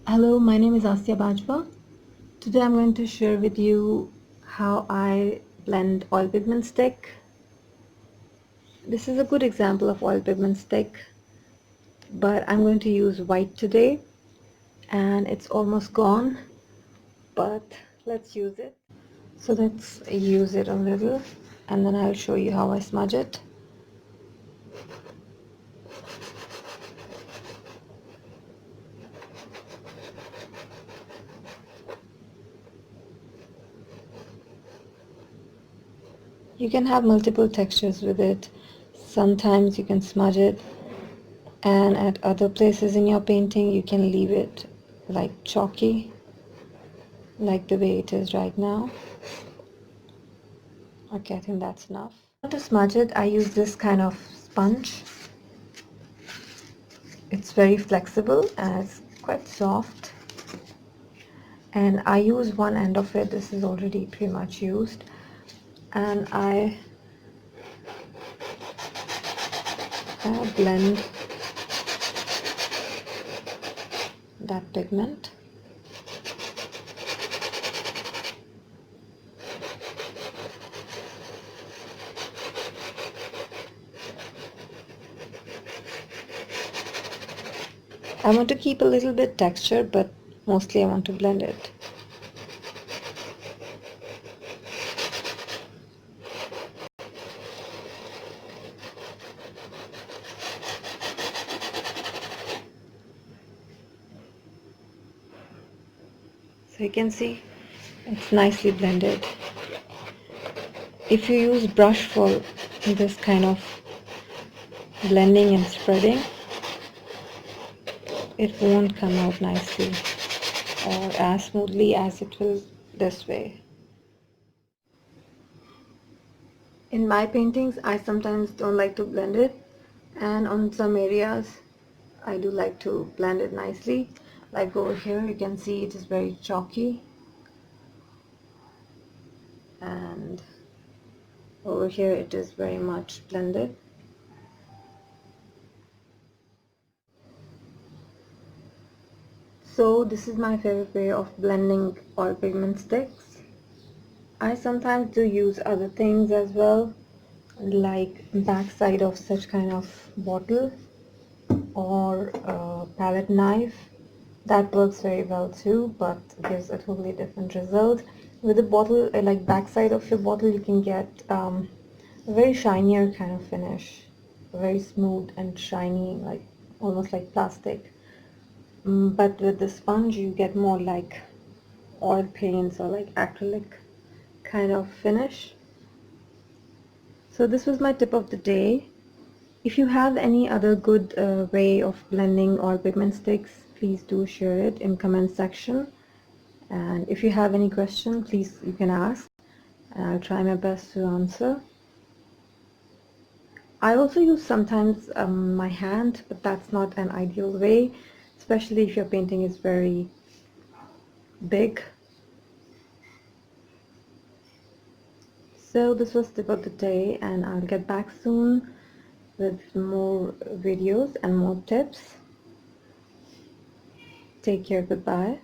Hello, my name is Asiya Bajwa. Today I'm going to share with you how I blend oil pigment stick. This is a good example of oil pigment stick, but I'm going to use white today and it's almost gone, but let's use it. So let's use it a little and then I'll show you how I smudge it. You can have multiple textures with it. Sometimes you can smudge it, and at other places in your painting you can leave it like chalky, like the way it is right now. Okay, I think that's enough. To smudge it, I use this kind of sponge. It's very flexible and it's quite soft. And I use one end of it. This is already pretty much used. And I blend that pigment. I want to keep a little bit texture, but mostly I want to blend it. So you can see it's nicely blended. If you use brush for this kind of blending and spreading, it won't come out nicely or as smoothly as it will this way. In my paintings, I sometimes don't like to blend it, and on some areas I do like to blend it nicely. Like over here you can see it is very chalky, and over here it is very much blended. So this is my favorite way of blending oil pigment sticks. I sometimes do use other things as well, like backside of such kind of bottle or a palette knife. That works very well too, but gives a totally different result. With the bottle, like backside of your bottle, you can get a very shinier kind of finish, very smooth and shiny, like almost like plastic. But with the sponge you get more like oil paints or like acrylic kind of finish. So this was my tip of the day. If you have any other good way of blending oil pigment sticks, please do share it in comment section. And if you have any question, please you can ask and I'll try my best to answer. I also use sometimes my hand, but that's not an ideal way, especially if your painting is very big. So this was tip of the day, and I'll get back soon with more videos and more tips. Take care, goodbye.